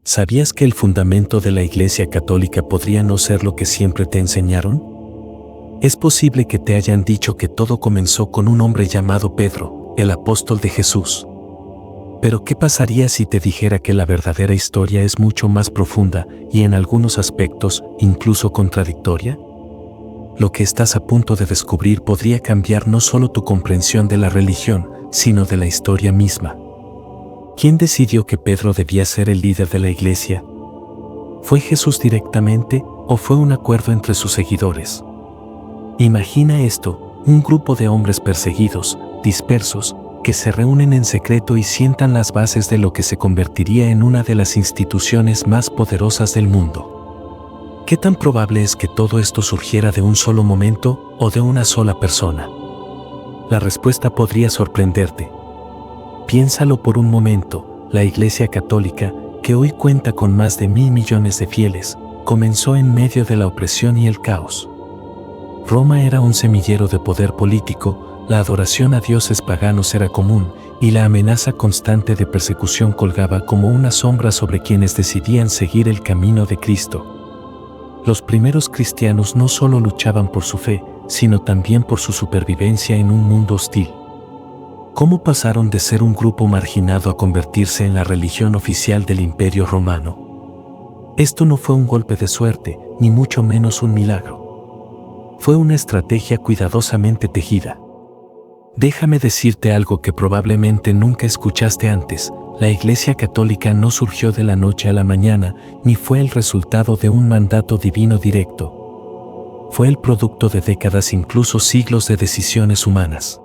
¿Sabías que el fundamento de la Iglesia Católica podría no ser lo que siempre te enseñaron? Es posible que te hayan dicho que todo comenzó con un hombre llamado Pedro, el apóstol de Jesús. Pero ¿qué pasaría si te dijera que la verdadera historia es mucho más profunda y en algunos aspectos incluso contradictoria? Lo que estás a punto de descubrir podría cambiar no solo tu comprensión de la religión, sino de la historia misma. ¿Quién decidió que Pedro debía ser el líder de la iglesia? ¿Fue Jesús directamente o fue un acuerdo entre sus seguidores? Imagina esto, un grupo de hombres perseguidos, dispersos, que se reúnen en secreto y sientan las bases de lo que se convertiría en una de las instituciones más poderosas del mundo. ¿Qué tan probable es que todo esto surgiera de un solo momento o de una sola persona? La respuesta podría sorprenderte. Piénsalo por un momento, la Iglesia Católica, que hoy cuenta con más de 1.000 millones de fieles, comenzó en medio de la opresión y el caos. Roma era un semillero de poder político, la adoración a dioses paganos era común, y la amenaza constante de persecución colgaba como una sombra sobre quienes decidían seguir el camino de Cristo. Los primeros cristianos no solo luchaban por su fe, sino también por su supervivencia en un mundo hostil. ¿Cómo pasaron de ser un grupo marginado a convertirse en la religión oficial del Imperio Romano? Esto no fue un golpe de suerte, ni mucho menos un milagro. Fue una estrategia cuidadosamente tejida. Déjame decirte algo que probablemente nunca escuchaste antes. La Iglesia Católica no surgió de la noche a la mañana, ni fue el resultado de un mandato divino directo. Fue el producto de décadas, incluso siglos de decisiones humanas.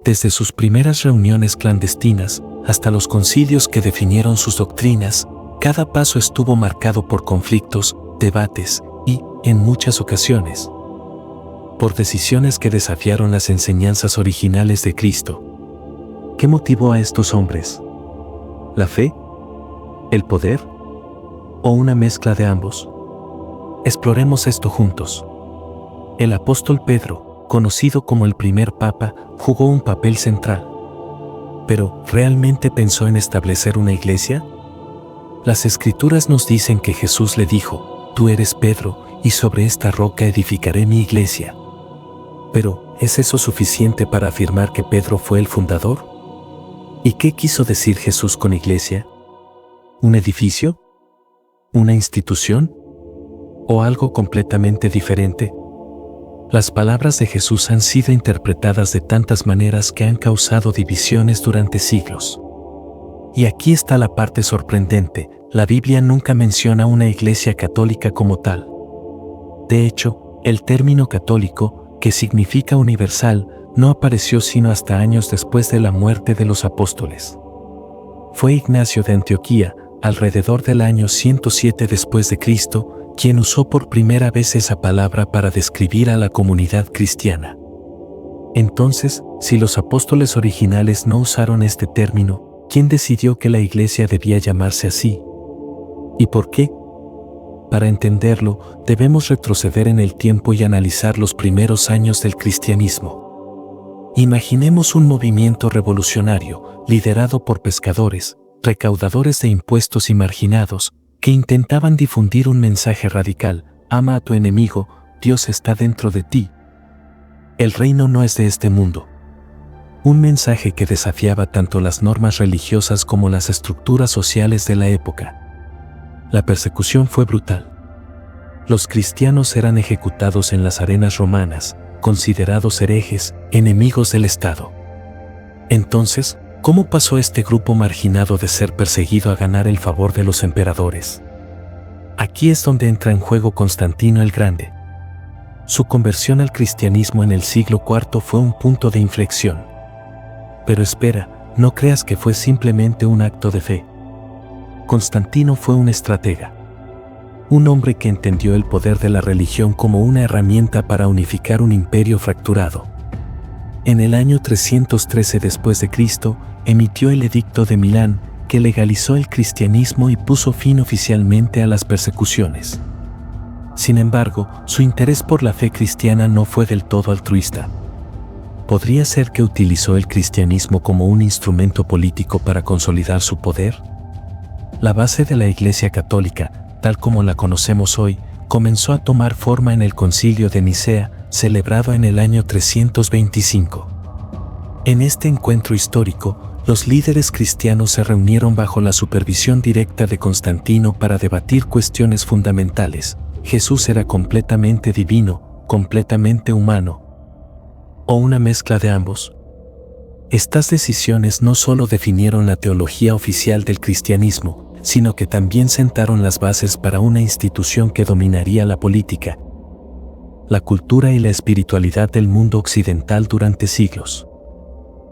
Desde sus primeras reuniones clandestinas hasta los concilios que definieron sus doctrinas, cada paso estuvo marcado por conflictos, debates y, en muchas ocasiones, por decisiones que desafiaron las enseñanzas originales de Cristo. ¿Qué motivó a estos hombres? ¿La fe? ¿El poder? ¿O una mezcla de ambos? Exploremos esto juntos. El apóstol Pedro, conocido como el primer papa, jugó un papel central. ¿Pero realmente pensó en establecer una iglesia? Las Escrituras nos dicen que Jesús le dijo: «Tú eres Pedro, y sobre esta roca edificaré mi iglesia». Pero, ¿es eso suficiente para afirmar que Pedro fue el fundador? ¿Y qué quiso decir Jesús con iglesia? ¿Un edificio? ¿Una institución? ¿O algo completamente diferente? Las palabras de Jesús han sido interpretadas de tantas maneras que han causado divisiones durante siglos. Y aquí está la parte sorprendente: la Biblia nunca menciona una iglesia católica como tal. De hecho, el término católico, que significa universal, no apareció sino hasta años después de la muerte de los apóstoles. Fue Ignacio de Antioquía, alrededor del año 107 después de Cristo, quien usó por primera vez esa palabra para describir a la comunidad cristiana. Entonces, si los apóstoles originales no usaron este término, ¿quién decidió que la iglesia debía llamarse así? ¿Y por qué? Para entenderlo, debemos retroceder en el tiempo y analizar los primeros años del cristianismo. Imaginemos un movimiento revolucionario, liderado por pescadores, recaudadores de impuestos y marginados, que intentaban difundir un mensaje radical: ama a tu enemigo, Dios está dentro de ti. El reino no es de este mundo. Un mensaje que desafiaba tanto las normas religiosas como las estructuras sociales de la época. La persecución fue brutal. Los cristianos eran ejecutados en las arenas romanas, considerados herejes, enemigos del Estado. Entonces, ¿cómo pasó este grupo marginado de ser perseguido a ganar el favor de los emperadores? Aquí es donde entra en juego Constantino el Grande. Su conversión al cristianismo en el siglo IV fue un punto de inflexión. Pero espera, no creas que fue simplemente un acto de fe. Constantino fue un estratega. Un hombre que entendió el poder de la religión como una herramienta para unificar un imperio fracturado. En el año 313 después de Cristo, emitió el Edicto de Milán, que legalizó el cristianismo y puso fin oficialmente a las persecuciones. Sin embargo, su interés por la fe cristiana no fue del todo altruista. ¿Podría ser que utilizó el cristianismo como un instrumento político para consolidar su poder? La base de la Iglesia Católica, tal como la conocemos hoy, comenzó a tomar forma en el Concilio de Nicea, celebrado en el año 325. En este encuentro histórico, los líderes cristianos se reunieron bajo la supervisión directa de Constantino para debatir cuestiones fundamentales. ¿Jesús era completamente divino, completamente humano, o una mezcla de ambos? Estas decisiones no solo definieron la teología oficial del cristianismo, sino que también sentaron las bases para una institución que dominaría la política, la cultura y la espiritualidad del mundo occidental durante siglos.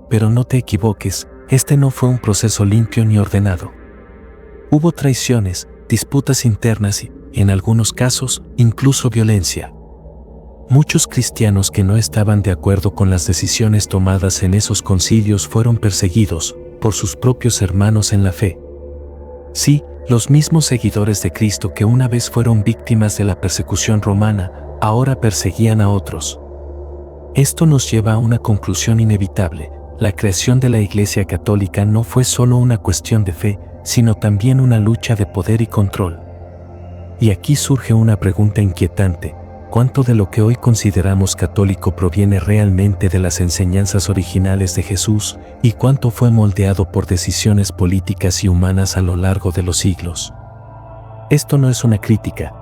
Pero no te equivoques, este no fue un proceso limpio ni ordenado. Hubo traiciones, disputas internas y, en algunos casos, incluso violencia. Muchos cristianos que no estaban de acuerdo con las decisiones tomadas en esos concilios fueron perseguidos por sus propios hermanos en la fe. Sí, los mismos seguidores de Cristo que una vez fueron víctimas de la persecución romana, ahora perseguían a otros. Esto nos lleva a una conclusión inevitable. La creación de la Iglesia Católica no fue solo una cuestión de fe, sino también una lucha de poder y control. Y aquí surge una pregunta inquietante: ¿cuánto de lo que hoy consideramos católico proviene realmente de las enseñanzas originales de Jesús, y cuánto fue moldeado por decisiones políticas y humanas a lo largo de los siglos? Esto no es una crítica,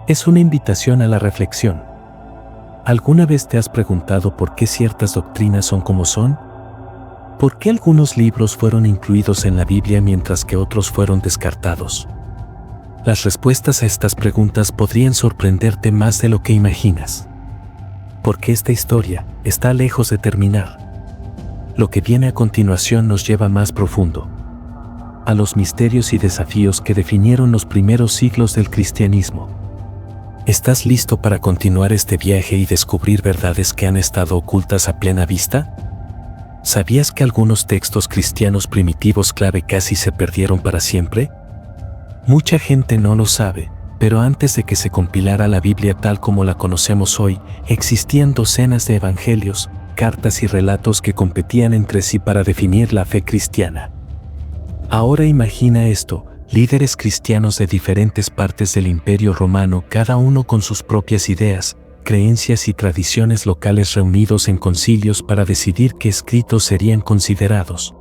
es una invitación a la reflexión. ¿Alguna vez te has preguntado por qué ciertas doctrinas son como son? ¿Por qué algunos libros fueron incluidos en la Biblia mientras que otros fueron descartados? Las respuestas a estas preguntas podrían sorprenderte más de lo que imaginas. Porque esta historia está lejos de terminar. Lo que viene a continuación nos lleva más profundo, a los misterios y desafíos que definieron los primeros siglos del cristianismo. ¿Estás listo para continuar este viaje y descubrir verdades que han estado ocultas a plena vista? ¿Sabías que algunos textos cristianos primitivos clave casi se perdieron para siempre? Mucha gente no lo sabe, pero antes de que se compilara la Biblia tal como la conocemos hoy, existían docenas de evangelios, cartas y relatos que competían entre sí para definir la fe cristiana. Ahora imagina esto: líderes cristianos de diferentes partes del Imperio Romano, cada uno con sus propias ideas, creencias y tradiciones locales, reunidos en concilios para decidir qué escritos serían considerados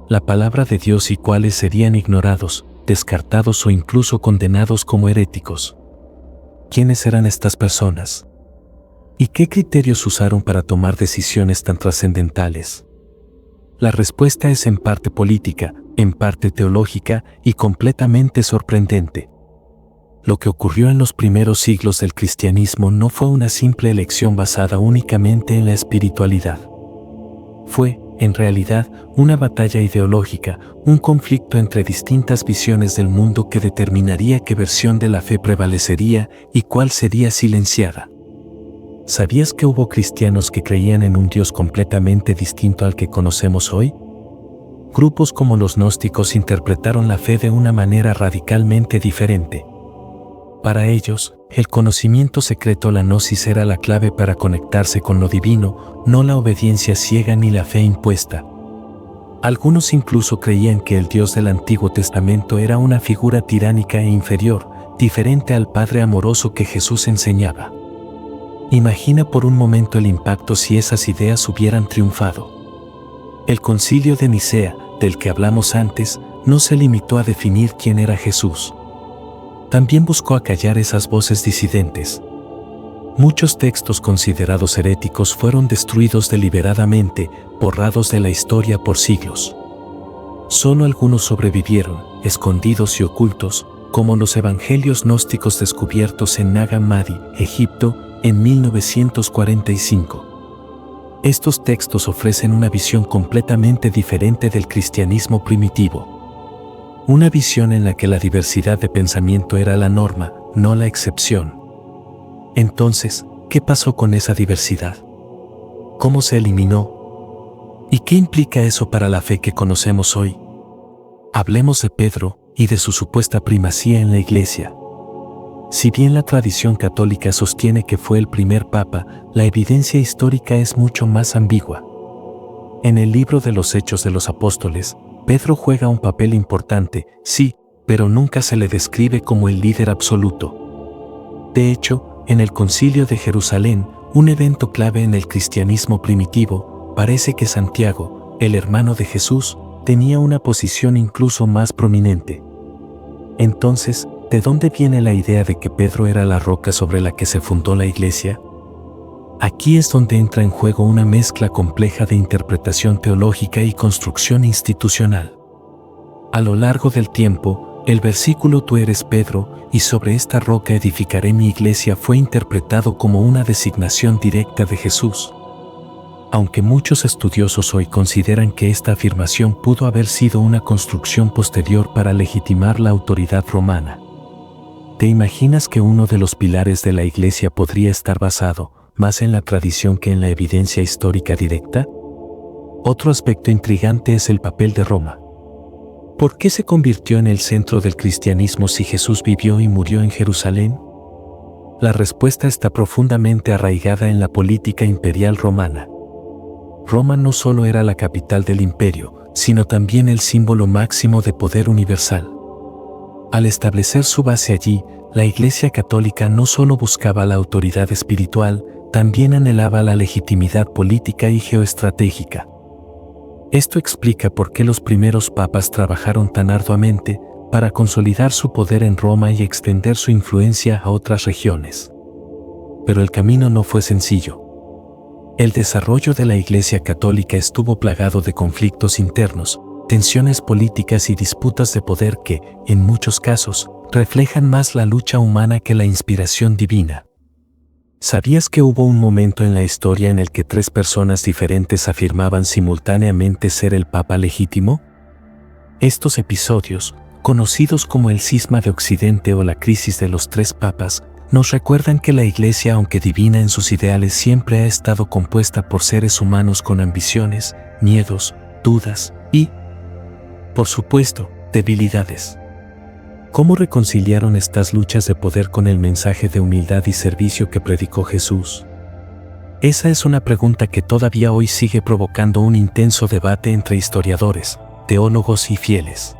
la palabra de Dios y cuáles serían ignorados, descartados o incluso condenados como heréticos. ¿Quiénes eran estas personas? ¿Y qué criterios usaron para tomar decisiones tan trascendentales? La respuesta es en parte política, en parte teológica y completamente sorprendente. Lo que ocurrió en los primeros siglos del cristianismo no fue una simple elección basada únicamente en la espiritualidad. Fue, en realidad, una batalla ideológica, un conflicto entre distintas visiones del mundo que determinaría qué versión de la fe prevalecería y cuál sería silenciada. ¿Sabías que hubo cristianos que creían en un Dios completamente distinto al que conocemos hoy? Grupos como los gnósticos interpretaron la fe de una manera radicalmente diferente. Para ellos, el conocimiento secreto, la gnosis, era la clave para conectarse con lo divino, no la obediencia ciega ni la fe impuesta. Algunos incluso creían que el Dios del Antiguo Testamento era una figura tiránica e inferior, diferente al Padre amoroso que Jesús enseñaba. Imagina por un momento el impacto si esas ideas hubieran triunfado. El Concilio de Nicea, del que hablamos antes, no se limitó a definir quién era Jesús. También buscó acallar esas voces disidentes. Muchos textos considerados heréticos fueron destruidos deliberadamente, borrados de la historia por siglos. Solo algunos sobrevivieron, escondidos y ocultos, como los evangelios gnósticos descubiertos en Nag Hammadi, Egipto, en 1945. Estos textos ofrecen una visión completamente diferente del cristianismo primitivo. Una visión en la que la diversidad de pensamiento era la norma, no la excepción. Entonces, ¿qué pasó con esa diversidad? ¿Cómo se eliminó? ¿Y qué implica eso para la fe que conocemos hoy? Hablemos de Pedro y de su supuesta primacía en la Iglesia. Si bien la tradición católica sostiene que fue el primer papa, la evidencia histórica es mucho más ambigua. En el libro de los Hechos de los Apóstoles, Pedro juega un papel importante, sí, pero nunca se le describe como el líder absoluto. De hecho, en el Concilio de Jerusalén, un evento clave en el cristianismo primitivo, parece que Santiago, el hermano de Jesús, tenía una posición incluso más prominente. Entonces, ¿de dónde viene la idea de que Pedro era la roca sobre la que se fundó la iglesia? Aquí es donde entra en juego una mezcla compleja de interpretación teológica y construcción institucional. A lo largo del tiempo, el versículo "Tú eres Pedro, y sobre esta roca edificaré mi iglesia" fue interpretado como una designación directa de Jesús. Aunque muchos estudiosos hoy consideran que esta afirmación pudo haber sido una construcción posterior para legitimar la autoridad romana. ¿Te imaginas que uno de los pilares de la iglesia podría estar basado más en la tradición que en la evidencia histórica directa? Otro aspecto intrigante es el papel de Roma. ¿Por qué se convirtió en el centro del cristianismo si Jesús vivió y murió en Jerusalén? La respuesta está profundamente arraigada en la política imperial romana. Roma no solo era la capital del imperio, sino también el símbolo máximo de poder universal. Al establecer su base allí, la Iglesia Católica no solo buscaba la autoridad espiritual, también anhelaba la legitimidad política y geoestratégica. Esto explica por qué los primeros papas trabajaron tan arduamente para consolidar su poder en Roma y extender su influencia a otras regiones. Pero el camino no fue sencillo. El desarrollo de la Iglesia Católica estuvo plagado de conflictos internos, tensiones políticas y disputas de poder que, en muchos casos, reflejan más la lucha humana que la inspiración divina. ¿Sabías que hubo un momento en la historia en el que 3 personas diferentes afirmaban simultáneamente ser el Papa legítimo? Estos episodios, conocidos como el Cisma de Occidente o la crisis de los 3 papas, nos recuerdan que la Iglesia, aunque divina en sus ideales, siempre ha estado compuesta por seres humanos con ambiciones, miedos, dudas y, por supuesto, debilidades. ¿Cómo reconciliaron estas luchas de poder con el mensaje de humildad y servicio que predicó Jesús? Esa es una pregunta que todavía hoy sigue provocando un intenso debate entre historiadores, teólogos y fieles.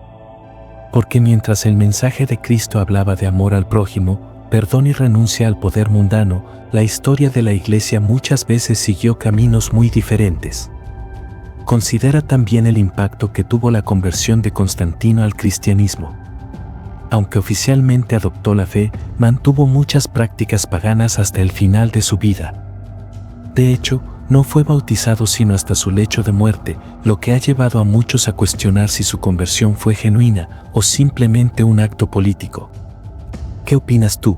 Porque mientras el mensaje de Cristo hablaba de amor al prójimo, perdón y renuncia al poder mundano, la historia de la Iglesia muchas veces siguió caminos muy diferentes. Considera también el impacto que tuvo la conversión de Constantino al cristianismo. Aunque oficialmente adoptó la fe, mantuvo muchas prácticas paganas hasta el final de su vida. De hecho, no fue bautizado sino hasta su lecho de muerte, lo que ha llevado a muchos a cuestionar si su conversión fue genuina o simplemente un acto político. ¿Qué opinas tú?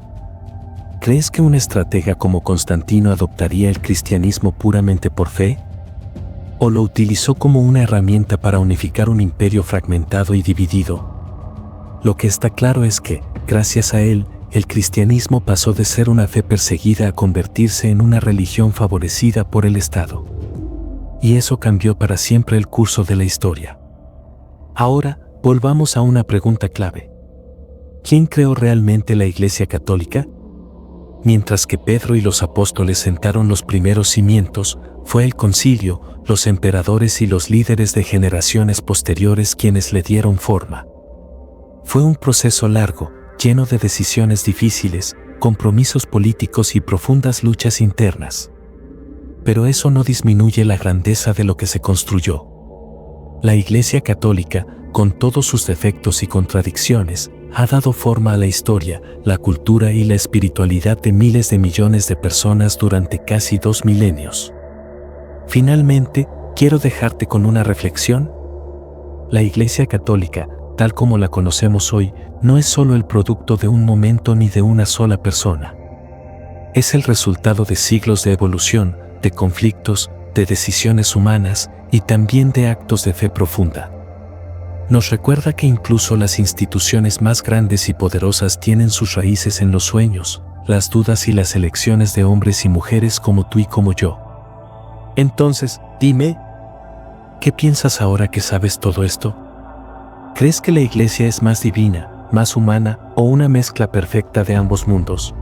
¿Crees que un estratega como Constantino adoptaría el cristianismo puramente por fe? ¿O lo utilizó como una herramienta para unificar un imperio fragmentado y dividido? Lo que está claro es que, gracias a él, el cristianismo pasó de ser una fe perseguida a convertirse en una religión favorecida por el Estado. Y eso cambió para siempre el curso de la historia. Ahora, volvamos a una pregunta clave. ¿Quién creó realmente la Iglesia Católica? Mientras que Pedro y los apóstoles sentaron los primeros cimientos, fue el concilio, los emperadores y los líderes de generaciones posteriores quienes le dieron forma. Fue un proceso largo, lleno de decisiones difíciles, compromisos políticos y profundas luchas internas. Pero eso no disminuye la grandeza de lo que se construyó. La Iglesia Católica, con todos sus defectos y contradicciones, ha dado forma a la historia, la cultura y la espiritualidad de miles de millones de personas durante casi 2 milenios. Finalmente, quiero dejarte con una reflexión. La Iglesia Católica, tal como la conocemos hoy, no es solo el producto de un momento ni de una sola persona. Es el resultado de siglos de evolución, de conflictos, de decisiones humanas y también de actos de fe profunda. Nos recuerda que incluso las instituciones más grandes y poderosas tienen sus raíces en los sueños, las dudas y las elecciones de hombres y mujeres como tú y como yo. Entonces, dime, ¿qué piensas ahora que sabes todo esto? ¿Crees que la Iglesia es más divina, más humana o una mezcla perfecta de ambos mundos?